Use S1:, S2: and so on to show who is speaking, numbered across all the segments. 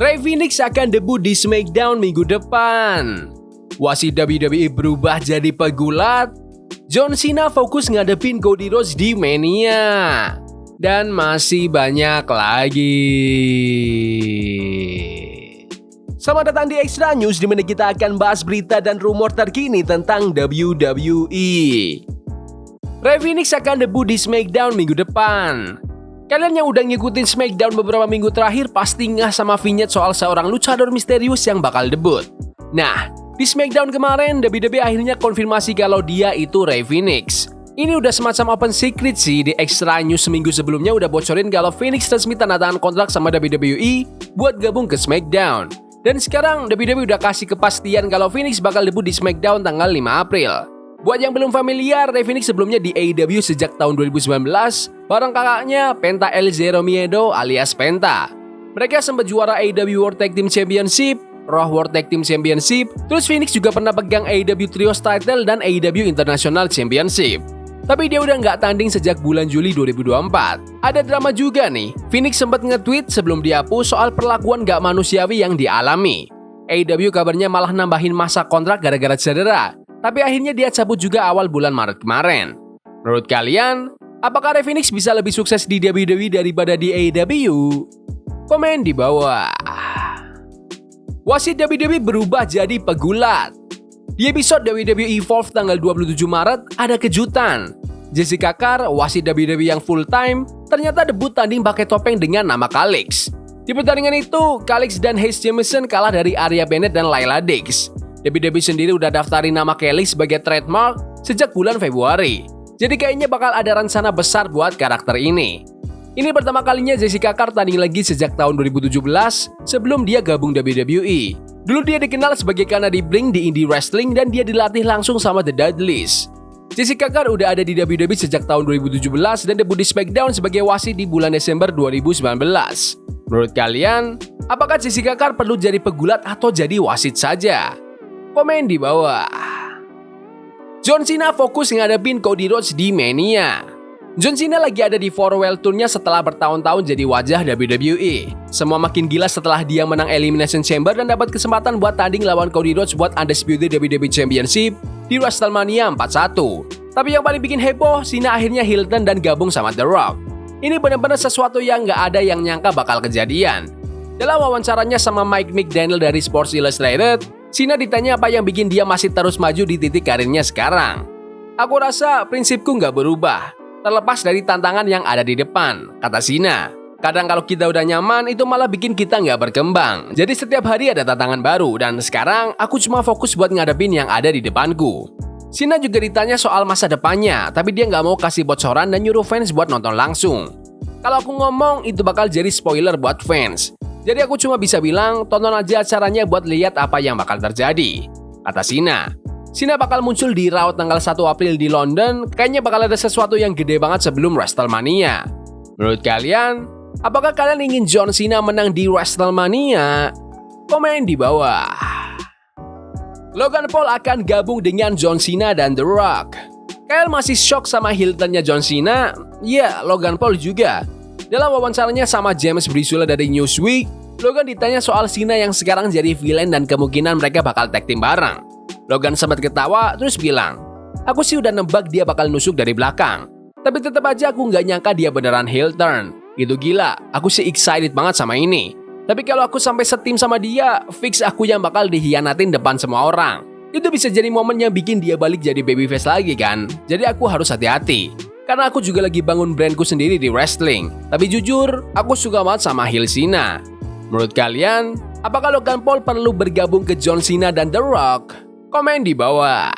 S1: Rey Fenix akan debut di SmackDown minggu depan. Wasit WWE berubah jadi pegulat. John Cena fokus ngadepin Cody Rhodes di Mania. Dan masih banyak lagi. Selamat datang di Extra News, di mana kita akan bahas berita dan rumor terkini tentang WWE. Rey Fenix akan debut di SmackDown minggu depan. Kalian yang udah ngikutin SmackDown beberapa minggu terakhir pasti ngeh sama vignette soal seorang luchador misterius yang bakal debut. Nah, di SmackDown kemarin, WWE akhirnya konfirmasi kalau dia itu Rey Fenix. Ini udah semacam open secret sih. Di Extra News seminggu sebelumnya udah bocorin kalau Fenix resmi tanda tangan kontrak sama WWE buat gabung ke SmackDown. Dan sekarang WWE udah kasih kepastian kalau Fenix bakal debut di SmackDown tanggal 5 April. Buat yang belum familiar, Rey Fenix sebelumnya di AEW sejak tahun 2019 bareng kakaknya Penta El Zero Miedo alias Penta. Mereka sempat juara AEW World Tag Team Championship, Raw World Tag Team Championship, terus Fenix juga pernah pegang AEW Trios Title dan AEW International Championship. Tapi dia udah nggak tanding sejak bulan Juli 2024. Ada drama juga nih, Fenix sempat nge-tweet sebelum dihapus soal perlakuan nggak manusiawi yang dialami. AEW kabarnya malah nambahin masa kontrak gara-gara cedera. Tapi akhirnya dia cabut juga awal bulan Maret kemarin. Menurut kalian, apakah Rey Fenix bisa lebih sukses di WWE daripada di AEW? Komen di bawah. Wasit WWE berubah jadi pegulat. Di episode WWE Evolve tanggal 27 Maret, ada kejutan. Jessica Carr, wasit WWE yang full time, ternyata debut tanding pakai topeng dengan nama Calix. Di pertandingan itu, Calix dan Hayes Jameson kalah dari Arya Bennett dan Layla Dix. WWE sendiri udah daftarin nama Kelly sebagai trademark sejak bulan Februari. Jadi kayaknya bakal ada rencana besar buat karakter ini. Ini pertama kalinya Jessica Carr tanding lagi sejak tahun 2017 sebelum dia gabung WWE. Dulu dia dikenal sebagai Canary Bling di indie wrestling dan dia dilatih langsung sama The Dudleys. Jessica Carr udah ada di WWE sejak tahun 2017 dan debut di SmackDown sebagai wasit di bulan Desember 2019. Menurut kalian, apakah Jessica Carr perlu jadi pegulat atau jadi wasit saja? Komen di bawah. John Cena fokus ngadepin Cody Rhodes di Mania. John Cena lagi ada di farewell tournya setelah bertahun-tahun jadi wajah WWE. Semua makin gila setelah dia menang Elimination Chamber dan dapat kesempatan buat tanding lawan Cody Rhodes buat Undisputed WWE Championship di WrestleMania 41. Tapi yang paling bikin heboh, Cena akhirnya heel turn dan gabung sama The Rock. Ini benar-benar sesuatu yang nggak ada yang nyangka bakal kejadian. Dalam wawancaranya sama Mike McDaniel dari Sports Illustrated, Cena ditanya apa yang bikin dia masih terus maju di titik karirnya sekarang. Aku rasa prinsipku nggak berubah, terlepas dari tantangan yang ada di depan, kata Cena. Kadang kalau kita udah nyaman, itu malah bikin kita nggak berkembang. Jadi setiap hari ada tantangan baru, dan sekarang aku cuma fokus buat ngadepin yang ada di depanku. Cena juga ditanya soal masa depannya, tapi dia nggak mau kasih bocoran dan nyuruh fans buat nonton langsung. Kalau aku ngomong, itu bakal jadi spoiler buat fans. Jadi aku cuma bisa bilang, tonton aja acaranya buat lihat apa yang bakal terjadi, kata Cena. Cena bakal muncul di Raw tanggal 1 April di London, kayaknya bakal ada sesuatu yang gede banget sebelum WrestleMania. Menurut kalian, apakah kalian ingin John Cena menang di WrestleMania? Komen di bawah. Logan Paul akan gabung dengan John Cena dan The Rock. Kalian masih shock sama heel turn-nya John Cena? Ya, Logan Paul juga. Dalam wawancaranya sama James Brisula dari Newsweek, Logan ditanya soal Cena yang sekarang jadi villain dan kemungkinan mereka bakal tag team bareng. Logan sempat ketawa terus bilang, "Aku sih udah nebak dia bakal nusuk dari belakang. Tapi tetap aja aku nggak nyangka dia beneran heel turn. Gitu gila, aku sih excited banget sama ini. Tapi kalau aku sampai setim sama dia, fix aku yang bakal dihianatin depan semua orang. Itu bisa jadi momen yang bikin dia balik jadi babyface lagi kan. Jadi aku harus hati-hati. Karena aku juga lagi bangun brandku sendiri di wrestling. Tapi jujur, aku suka banget sama heel Cena." Menurut kalian, apakah Logan Paul perlu bergabung ke John Cena dan The Rock? Komen di bawah.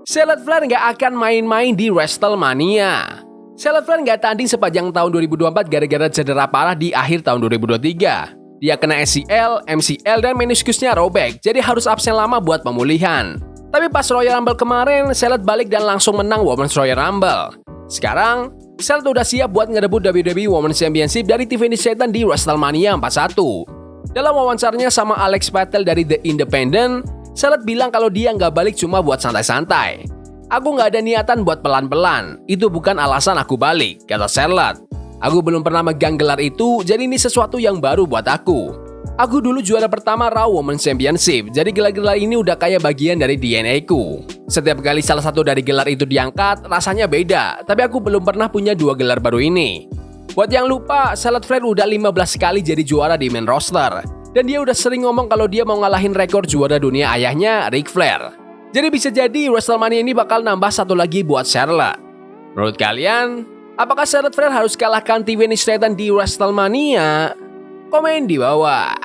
S1: Charlotte Flair nggak akan main-main di WrestleMania. Charlotte Flair nggak tanding sepanjang tahun 2024 gara-gara cedera parah di akhir tahun 2023. Dia kena ACL, MCL, dan meniskusnya robek, jadi harus absen lama buat pemulihan. Tapi pas Royal Rumble kemarin, Charlotte balik dan langsung menang Women's Royal Rumble. Sekarang, Charlotte udah siap buat ngerebut WWE Women's Championship dari Tiffany Stratton di WrestleMania 41. Dalam wawancaranya sama Alex Patel dari The Independent, Charlotte bilang kalau dia nggak balik cuma buat santai-santai. "Aku nggak ada niatan buat pelan-pelan, itu bukan alasan aku balik," kata Charlotte. "Aku belum pernah megang gelar itu, jadi ini sesuatu yang baru buat aku." Aku dulu juara pertama Raw Women's Championship, jadi gelar-gelar ini udah kayak bagian dari DNA ku. Setiap kali salah satu dari gelar itu diangkat, rasanya beda, tapi aku belum pernah punya 2 gelar baru ini. Buat yang lupa, Charlotte Flair udah 15 kali jadi juara di main roster, dan dia udah sering ngomong kalau dia mau ngalahin rekor juara dunia ayahnya, Ric Flair. Jadi bisa jadi WrestleMania ini bakal nambah satu lagi buat Charlotte. Menurut kalian, apakah Charlotte Flair harus kalahkan Tiffany Stratton di WrestleMania? Komen di bawah.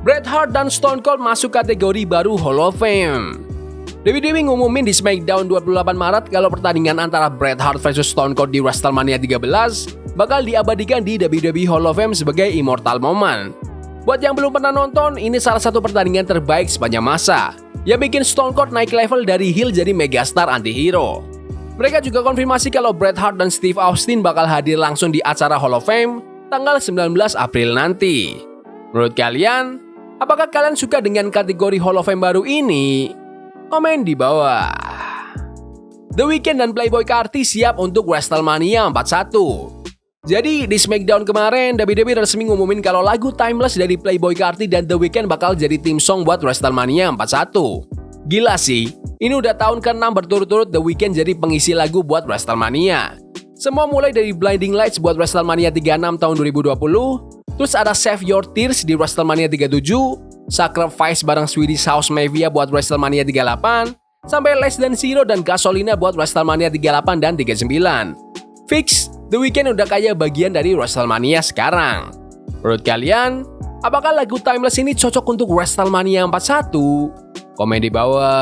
S1: Bret Hart dan Stone Cold masuk kategori baru Hall of Fame. WWE ngumumin di SmackDown 28 Maret kalau pertandingan antara Bret Hart vs Stone Cold di WrestleMania 13 bakal diabadikan di WWE Hall of Fame sebagai immortal moment. Buat yang belum pernah nonton, ini salah satu pertandingan terbaik sepanjang masa yang bikin Stone Cold naik level dari heel jadi megastar anti-hero. Mereka juga konfirmasi kalau Bret Hart dan Steve Austin bakal hadir langsung di acara Hall of Fame tanggal 19 April nanti. Menurut kalian, apakah kalian suka dengan kategori Hall of Fame baru ini? Komen di bawah. The Weeknd dan Playboi Carti siap untuk WrestleMania 41. Jadi di SmackDown kemarin, WWE resmi ngumumin kalau lagu Timeless dari Playboi Carti dan The Weeknd bakal jadi theme song buat WrestleMania 41. Gila sih, ini udah tahun ke-6 berturut-turut The Weeknd jadi pengisi lagu buat WrestleMania. Semua mulai dari Blinding Lights buat WrestleMania 36 tahun 2020, terus ada Save Your Tears di WrestleMania 37, Sacrifice bareng Swedish House Mafia buat WrestleMania 38, sampai Less Than Zero dan Gasolina buat WrestleMania 38 dan 39. Fix, The Weeknd udah kayak bagian dari WrestleMania sekarang. Menurut kalian, apakah lagu Timeless ini cocok untuk WrestleMania 41? Komen di bawah.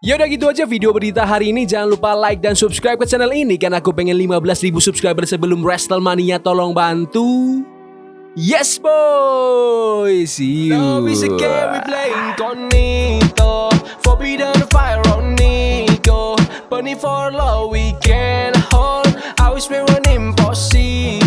S1: Yaudah gitu aja video berita hari ini. Jangan lupa like dan subscribe ke channel ini karena aku pengen 15.000 subscriber sebelum WrestleMania. Tolong bantu. Yes boy, see you.
S2: Love is a game we play incognito. Forbidden fire on Nico. Burning for love we can hold. I wish we were impossible.